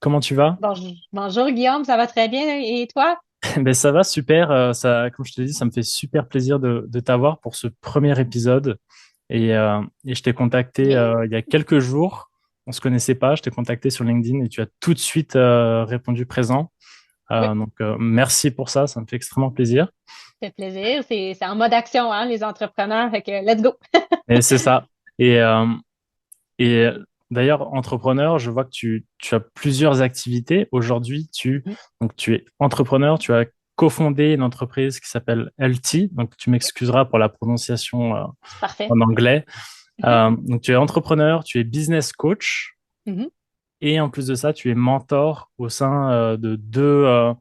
comment tu vas? Bonjour Guillaume, ça va très bien et toi? Ben ça va super. Comme je te dis, ça me fait super plaisir de t'avoir pour ce premier épisode. Et je t'ai contacté Bien. il y a quelques jours. On se connaissait pas. Je t'ai contacté sur LinkedIn et tu as tout de suite répondu présent. Oui, Merci pour ça. Ça me fait extrêmement plaisir. ça fait plaisir. C'est en mode action, hein, les entrepreneurs. Fait que let's go. Et c'est ça. Et, euh, et d'ailleurs, entrepreneur, je vois que tu as plusieurs activités. Aujourd'hui, Mhm. donc tu es entrepreneur, tu as cofondé une entreprise qui s'appelle LT. Donc, tu m'excuseras pour la prononciation C'est parfait. en anglais. Donc, tu es entrepreneur, tu es business coach. Mhm. Et en plus de ça, tu es mentor au sein de deux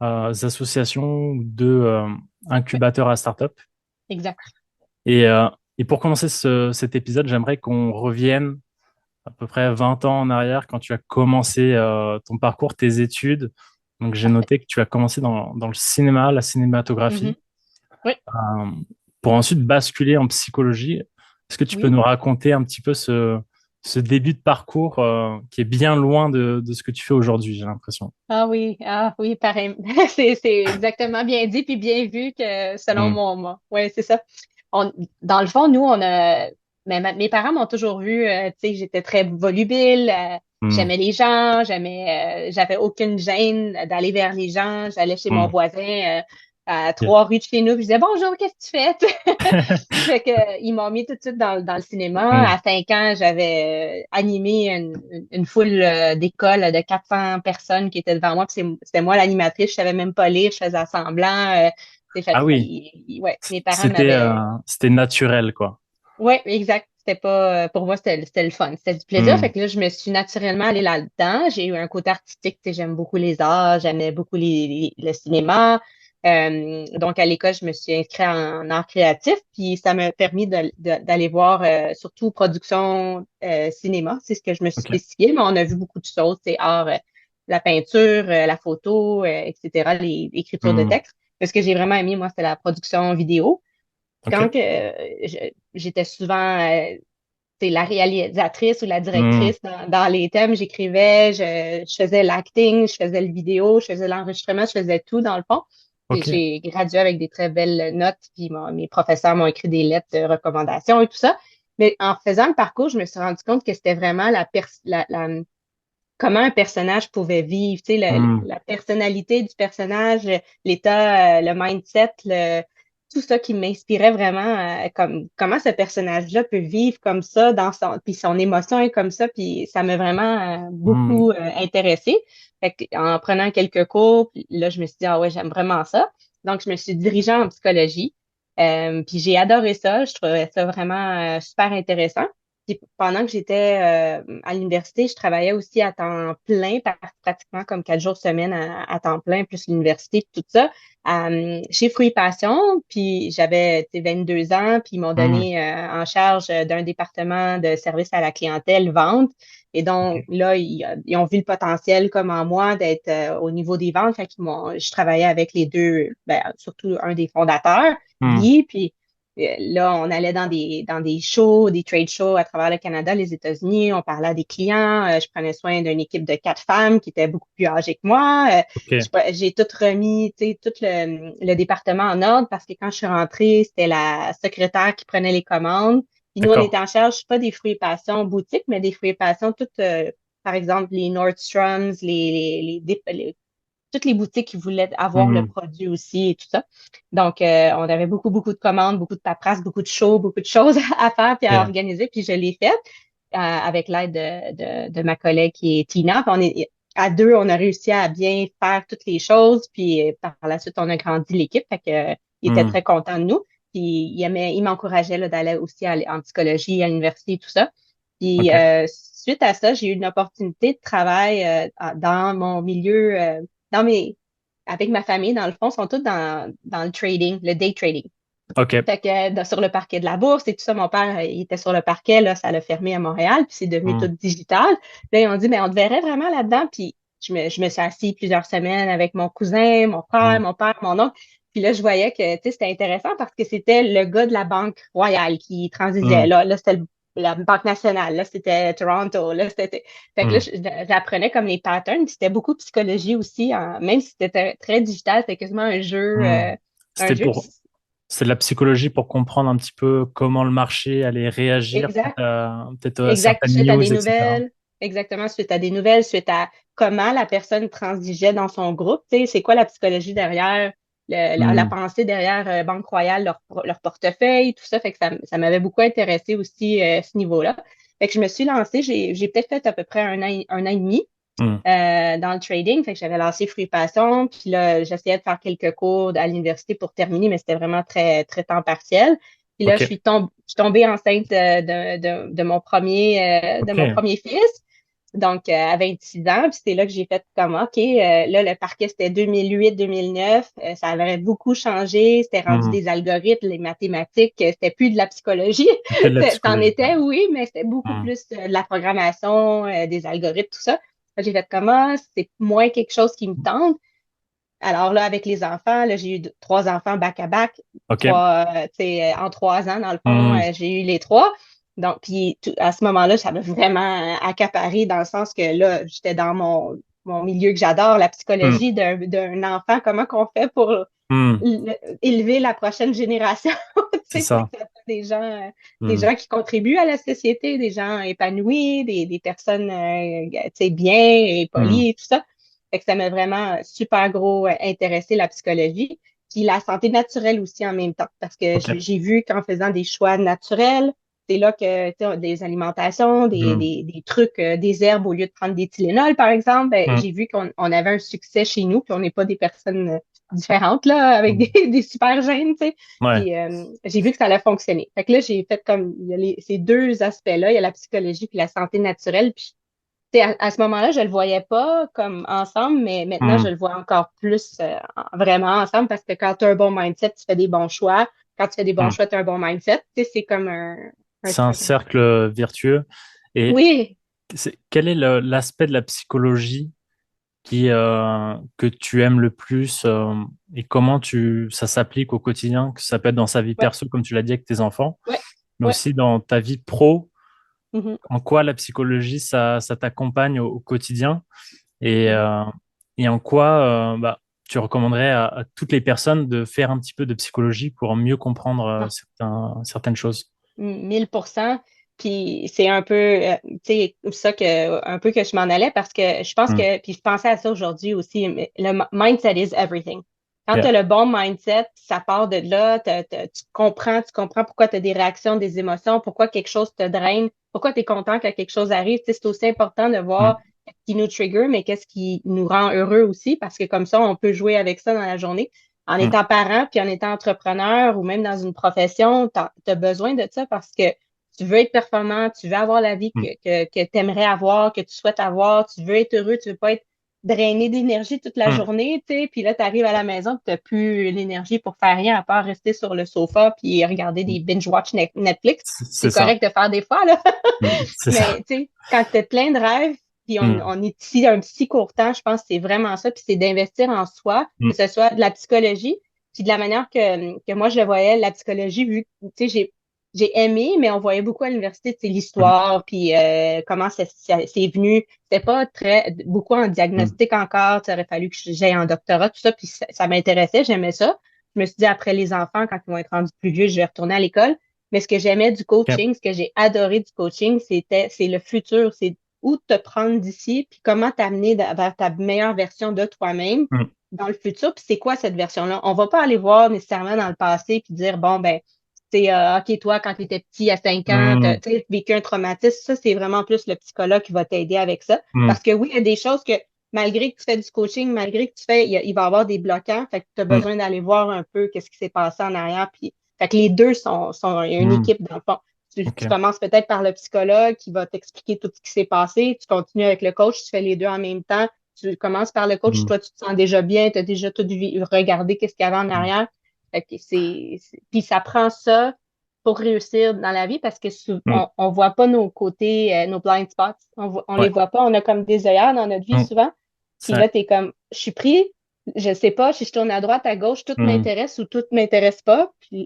associations ou deux Oui, incubateurs à start-up. exact. Et, euh, et pour commencer cet épisode, j'aimerais qu'on revienne à peu près 20 ans en arrière quand tu as commencé ton parcours, tes études. Donc, j'ai Parfait. noté que tu as commencé dans le cinéma, la Mhm. cinématographie, Oui, euh, pour ensuite basculer en psychologie. Est-ce que tu peux oui. nous raconter un petit peu ce début de parcours qui est bien loin de ce que tu fais aujourd'hui, j'ai l'impression. Ah oui, pareil. C'est exactement bien dit puis bien vu que selon Hmm. moi. Oui, c'est ça. Dans le fond, nous, mes parents m'ont toujours vu, tu sais, j'étais très volubile, Hmm. j'aimais les gens, j'avais aucune gêne d'aller vers les gens. J'allais chez mon Hmm. voisin, à Yeah. 3 rues de chez nous, puis je disais bonjour, qu'est-ce que tu fais? Fait que, ils m'ont mis tout de suite dans le cinéma. Hmm. À 5 ans, j'avais animé une foule d'école de 400 personnes qui étaient devant moi. Puis c'était moi l'animatrice. Je savais même pas lire. Je faisais semblant. C'est fait, Ah oui, ouais, mes parents c'était m'avaient. c'était naturel, quoi. Ouais, exact. C'était pas. Pour moi, c'était le fun. C'était du plaisir. Hmm. Fait que là, je me suis naturellement allée là-dedans. J'ai eu un côté artistique. Tu sais, j'aime beaucoup les arts. J'aimais beaucoup le cinéma. Donc, à l'école, je me suis inscrite en art créatif, puis ça m'a permis d'aller voir surtout production cinéma. C'est ce que je me suis Ok. spécifiée, mais on a vu beaucoup de choses, c'est art, la peinture, la photo, etc., l'écriture de Hmm. texte. Mais ce que j'ai vraiment aimé, moi, c'était la production vidéo. Ok. Quand j'étais souvent c'est la réalisatrice ou la Hmm. directrice dans les thèmes. J'écrivais, je faisais l'acting, je faisais le vidéo, je faisais l'enregistrement, je faisais tout dans le fond. Et Ok. j'ai gradué avec des très belles notes, puis mes professeurs m'ont écrit des lettres de recommandation et tout ça. Mais en faisant le parcours, je me suis rendu compte que c'était vraiment comment un personnage pouvait vivre, tu sais, Hmm. la personnalité du personnage, l'état, le mindset, tout ça qui m'inspirait vraiment, comme comment ce personnage-là peut vivre comme ça puis son émotion est comme ça, puis ça m'a vraiment Hmm. beaucoup intéressée. Fait que, en prenant quelques cours, puis là, je me suis dit, ah ouais, j'aime vraiment ça. Donc, je me suis dirigée en psychologie. Puis j'ai adoré ça. Je trouvais ça vraiment super intéressant. Puis pendant que j'étais à l'université, je travaillais aussi à temps plein, pratiquement comme 4 jours semaine à temps plein, plus l'université, puis tout ça, chez Fruits Passion. Puis j'avais tu sais, 22 ans, puis ils m'ont Hmm. donné en charge d'un département de service à la clientèle, vente. Et donc Ok. là, ils ont vu le potentiel comme en moi d'être au niveau des ventes. Fait qu'ils je travaillais avec les deux, ben, surtout un des fondateurs, Hmm. Guy, puis là, on allait dans des shows, des trade shows à travers le Canada, les États-Unis. On parlait à des clients. Je prenais soin d'une équipe de 4 femmes qui étaient beaucoup plus âgées que moi. Ok. J'ai tout remis, tu sais, tout le département en ordre parce que quand je suis rentrée, c'était la secrétaire qui prenait les commandes. Puis nous, on D'accord. était en charge, pas des fruits et passions boutique, mais des fruits et passions, toutes, par exemple, les Nordstroms, toutes les boutiques qui voulaient avoir le Hmm. produit aussi et tout ça. Donc, on avait beaucoup, beaucoup de commandes, beaucoup de paperasse, beaucoup de shows, beaucoup de choses à faire puis à Yeah. organiser. Puis je l'ai fait avec l'aide de ma collègue qui est Tina. Puis à deux, on a réussi à bien faire toutes les choses. Puis par la suite, on a grandi l'équipe. Fait que, il était Hmm. très content de nous. Puis il m'encourageait là, d'aller aussi en psychologie à l'université et tout ça. Puis Ok. suite à ça, j'ai eu une opportunité de travail dans mon milieu dans mes, avec ma famille, dans le fond, sont tous dans le trading, le day trading. Ok. Fait que sur le parquet de la bourse et tout ça, mon père, il était sur le parquet, là, ça l'a fermé à Montréal, puis c'est devenu tout Hmm. digital. Là, ils ont dit, mais on te verrait vraiment là-dedans. Puis je me suis assise plusieurs semaines avec mon cousin, mon frère, Hmm. mon père, mon oncle. Puis là, je voyais que, tu sais, c'était intéressant parce que c'était le gars de la Banque Royale qui transigeait. Hmm. Là, c'était la Banque nationale, là, c'était Toronto, là, c'était... Fait que là, Hmm. j'apprenais comme les patterns, puis c'était beaucoup psychologie aussi, même si c'était très digital, c'était quasiment Hmm. un C'était jeu, pour, c'est de la psychologie pour comprendre un petit peu comment le marché allait réagir exact. peut-être à Exact, certaines suite à news, des etc. nouvelles. Exactement, suite à des nouvelles, suite à comment la personne transigeait dans son groupe. Tu sais, c'est quoi la psychologie derrière, la Hmm. pensée derrière Banque Royale, leur portefeuille, tout ça. Fait que ça m'avait beaucoup intéressé aussi ce niveau-là. Fait que je me suis lancée, j'ai peut-être fait à peu près un an et demi Hmm. dans le trading. Fait que j'avais lancé Fruits Passion. Puis là, j'essayais de faire quelques cours à l'université pour terminer, mais c'était vraiment très, très temps partiel. Puis là, Ok, je suis tombée enceinte de ok. mon premier fils. Donc, à 6 ans, puis c'était là que j'ai fait comme, OK, là, le parquet, c'était 2008-2009, ça avait beaucoup changé, c'était rendu Hmm. des algorithmes, les mathématiques, c'était plus de la psychologie. Que de la T'en psychologie. étais, oui, mais c'était beaucoup Hmm. plus de la programmation, des algorithmes, tout ça. J'ai fait comment? C'est moins quelque chose qui me tente. Alors là, avec les enfants, là, j'ai eu trois enfants back-à-back, Ok. en 3 ans, dans le fond, Hmm. j'ai eu les trois. Donc, puis à ce moment-là, ça m'a vraiment accaparé dans le sens que là, j'étais dans mon milieu que j'adore, la Hmm. psychologie d'un enfant, comment qu'on fait pour Hmm. élever la prochaine génération. C'est Tu sais, pour ça. que ça soit des Hmm. gens qui contribuent à la société, des gens épanouis, des personnes tu sais, bien et Hmm. polies et tout ça. Fait que ça m'a vraiment super gros intéressé la psychologie. Puis la santé naturelle aussi en même temps. Parce que Ok. j'ai vu qu'en faisant des choix naturels, c'est là que tu sais, des alimentations, Hmm. des trucs, des herbes au lieu de prendre des Tylenol, par exemple, ben, Hmm. j'ai vu qu'on avait un succès chez nous, puis on n'est pas des personnes différentes, là, avec Hmm. des super gènes, tu sais. Ouais. Puis j'ai vu que ça allait fonctionner. Fait que là, j'ai fait comme il y a ces deux aspects-là, il y a la psychologie puis la santé naturelle. Puis tu sais, à ce moment-là, je le voyais pas comme ensemble, mais maintenant, je Hmm. le vois encore plus vraiment ensemble parce que quand tu as un bon mindset, tu fais des bons choix. Quand tu fais des bons Hmm. choix, tu as un bon mindset. Tu sais, c'est comme C'est un cercle vertueux. Et Oui. quel est l'aspect de la psychologie que tu aimes le plus et comment ça s'applique au quotidien, que ça peut être dans sa vie Ouais, perso, comme tu l'as dit avec tes enfants, ouais, mais ouais. aussi dans ta vie pro, Mhm, en quoi la psychologie, ça t'accompagne au quotidien et, mhm. euh, et en quoi bah, tu recommanderais à toutes les personnes de faire un petit peu de psychologie pour mieux comprendre certaines choses. 1000%. Puis c'est un peu, tu sais, un peu que je m'en allais parce que je pense Hmm. que, puis je pensais à ça aujourd'hui aussi, mais mindset is everything. Quand tu Yeah. as le bon mindset, ça part de là, tu comprends pourquoi tu as des réactions, des émotions, pourquoi quelque chose te draine, pourquoi tu es content que quelque chose arrive. Tu sais, c'est aussi important de voir Hmm. ce qui nous trigger, mais qu'est-ce qui nous rend heureux aussi, parce que comme ça, on peut jouer avec ça dans la journée en Hmm. étant parent, puis en étant entrepreneur ou même dans une profession, tu as besoin de ça parce que tu veux être performant, tu veux avoir la vie Hmm. que tu aimerais avoir, que tu souhaites avoir, tu veux être heureux, tu veux pas être drainé d'énergie toute la Hmm. journée, tu sais, puis là, tu arrives à la maison, tu n'as plus l'énergie pour faire rien à part rester sur le sofa puis regarder des binge-watch Netflix. C'est C'est ça. correct de faire des fois, là. Hmm. C'est ça. Mais tu sais, quand tu es plein de rêves, puis Hmm. on est ici un petit court temps, je pense que c'est vraiment ça, puis c'est d'investir en soi, Hmm. que ce soit de la psychologie, puis de la manière que moi je le voyais, la psychologie, vu que, tu sais, j'ai aimé, mais on voyait beaucoup à l'université, tu sais, Hmm. l'histoire, puis comment c'est venu. C'était pas beaucoup en Hmm. diagnostic encore, il aurait fallu que j'aille en doctorat, tout ça, puis ça m'intéressait, j'aimais ça. Je me suis dit, après les enfants, quand ils vont être rendus plus vieux, je vais retourner à l'école. Mais ce que j'aimais du Ok. coaching, ce que j'ai adoré du coaching, c'est le futur, c'est où te prendre d'ici, puis comment t'amener vers ta meilleure version de toi-même Hmm. dans le futur, puis c'est quoi cette version-là? On va pas aller voir nécessairement dans le passé puis dire, bon, ben, c'est OK, toi, quand tu étais petit, à 5 ans, Hmm. tu as vécu un traumatisme. Ça, c'est vraiment plus le psychologue qui va t'aider avec ça. Hmm. Parce que oui, il y a des choses que, malgré que tu fais du coaching, malgré que tu fais, il va y avoir des bloquants. Fait que tu as Hmm. besoin d'aller voir un peu qu'est-ce qui s'est passé en arrière. Puis, fait que les deux il y a une Hmm. équipe dans le fond. Tu Ok. commences peut-être par le psychologue qui va t'expliquer tout ce qui s'est passé. Tu continues avec le coach, tu fais les deux en même temps. Tu commences par le coach, Hmm. toi, tu te sens déjà bien, tu as déjà tout regardé qu'est-ce qu'il y avait en Hmm. arrière. Fait que puis ça prend ça pour réussir dans la vie parce que Hmm. on voit pas nos côtés, nos blind spots. On les Ouais. voit pas. On a comme des œillères dans notre vie Hmm. souvent. Puis Ça. là, tu es comme, je suis pris, je sais pas si je tourne à droite, à gauche, tout Hmm. m'intéresse ou tout m'intéresse pas. Puis